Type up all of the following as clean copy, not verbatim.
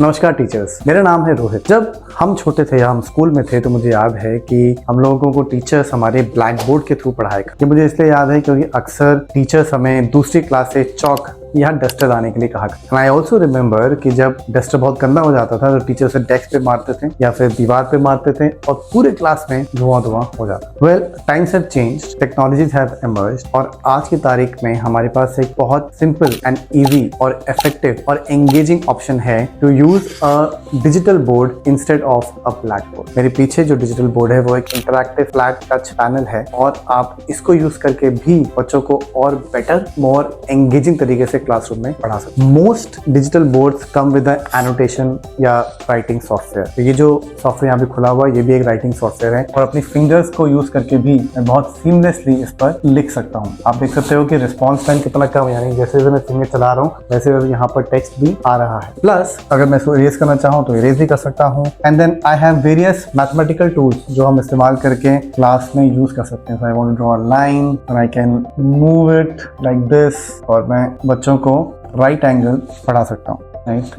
नमस्कार टीचर्स, मेरा नाम है रोहित। जब हम छोटे थे या हम स्कूल में थे तो मुझे याद है कि हम लोगों को टीचर्स हमारे ब्लैक बोर्ड के थ्रू पढ़ाया करते। मुझे इसलिए याद है क्योंकि अक्सर टीचर्स हमें दूसरी क्लास से चौक या डस्टर लाने के लिए कहा करते। आई ऑल्सो रिमेम्बर कि जब डस्टर बहुत गंदा हो जाता था तो टीचर उसे डेस्क पे मारते थे या फिर दीवार पे मारते थे और पूरे क्लास में धुआं हो जाता। Well, times have changed, technologies have emerged और आज की तारीख में हमारे पास एक बहुत सिंपल एंड इजी और इफेक्टिव और एंगेजिंग ऑप्शन है to use a digital board instead of a black board. मेरे पीछे जो डिजिटल बोर्ड है वो एक इंटरैक्टिव फ्लैट टच पैनल है और आप इसको यूज करके भी बच्चों को और बेटर, मोर एंगेजिंग तरीके से क्लासरूम में पढ़ा सकते हैं। Most digital boards come with annotation या राइटिंग सॉफ्टवेयर। तो ये जो सॉफ्टवेयर यहाँ पे खुला हुआ है ये भी एक राइटिंग सॉफ्टवेयर है और अपनी फिंगर्स को यूज करके भी मैं बहुत सीमलेसली इस पर लिख सकता हूँ। आप देख सकते हो कि रिस्पॉन्स टाइम कितना कम है, यानी जैसे मैं फिंगर चला रहा हूँ वैसे यहाँ पर टेक्स्ट भी आ रहा है। प्लस अगर मैं इसको इरेज करना चाहूँ तो इरेज भी कर सकता हूँ। And then I have various mathematical tools जो हम इस्तेमाल करके क्लास में यूज कर सकते हैं। So I want to draw a line and I can move it like this और मैं बच्चों को राइट एंगल पढ़ा सकता हूँ। Right,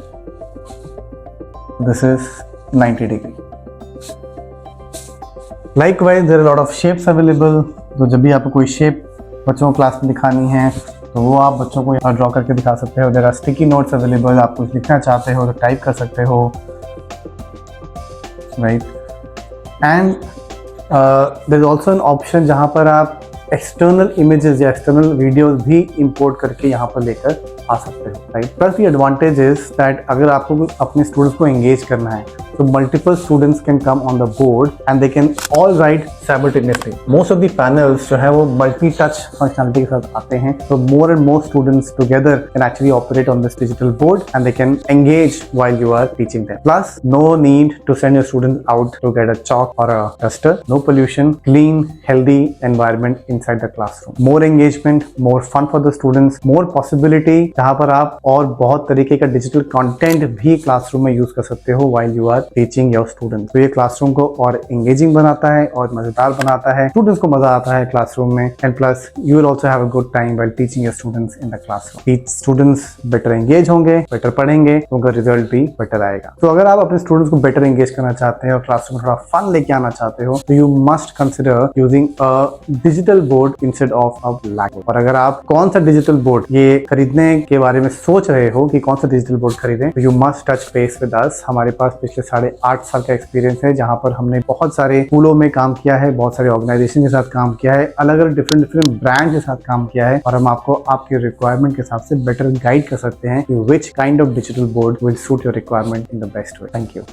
this is 90 degree. Likewise there are lot of shapes available. तो जब भी आपको कोई शेप बच्चों को क्लास में दिखानी है तो वो आप बच्चों को ड्रॉ करके दिखा सकते हो। There are sticky notes available. आप कुछ लिखना चाहते हो तो टाइप कर सकते हो। Right, and there is also an option जहाँ पर आप एक्सटर्नल इमेजेस या एक्सटर्नल वीडियोस भी इंपोर्ट करके यहाँ पर लेकर आ सकते हैं। Right, plus the advantage is that अगर आपको अपने स्टूडेंट्स को एंगेज करना है तो multiple students can come on the board and they can all write simultaneously. Most of the panels जो है वो मल्टी टच फंक्शनलिटी के साथ आते हैं, तो more and more students together can actually operate on this digital board and they can engage while you are teaching them. Plus, no need to send your students out to get a chalk or a duster. No pollution, clean, healthy environment inside the classroom. More engagement, more fun for the students, more possibility जहाँ पर आप और बहुत तरीके का digital content भी classroom में use कर सकते हो while you are teaching your students. तो ये क्लासरूम को और engaging बनाता है और मजेदार बनाता है। स्टूडेंट्स को मजा आता है क्लासरूम में and plus you will also have a good time while teaching your students in the classroom. Each students better engage होंगे, better पढ़ेंगे, उनका रिजल्ट भी बेटर आएगा। तो अगर आप अपने स्टूडेंट्स को बेटर एंगेज करना चाहते हैं और क्लासरूम में थोड़ा फन लेके आना चाहते हो तो you must consider using a digital board instead of a black board. और अगर आप कौन सा डिजिटल बोर्ड ये खरीदने के बारे में सोच रहे हो कि कौन सा डिजिटल बोर्ड खरीदें तो you must touch base with us. हमारे पास पिछले 8.5 साल का एक्सपीरियंस है जहां पर हमने बहुत सारे स्कूलों में काम किया है, बहुत सारे ऑर्गेनाइजेशन के साथ काम किया है, अलग अलग डिफरेंट ब्रांड के साथ काम किया है और हम आपको आपके रिक्वायरमेंट के हिसाब से बेटर गाइड कर सकते हैं कि which kind of digital board will suit your requirement in the best way. Thank you.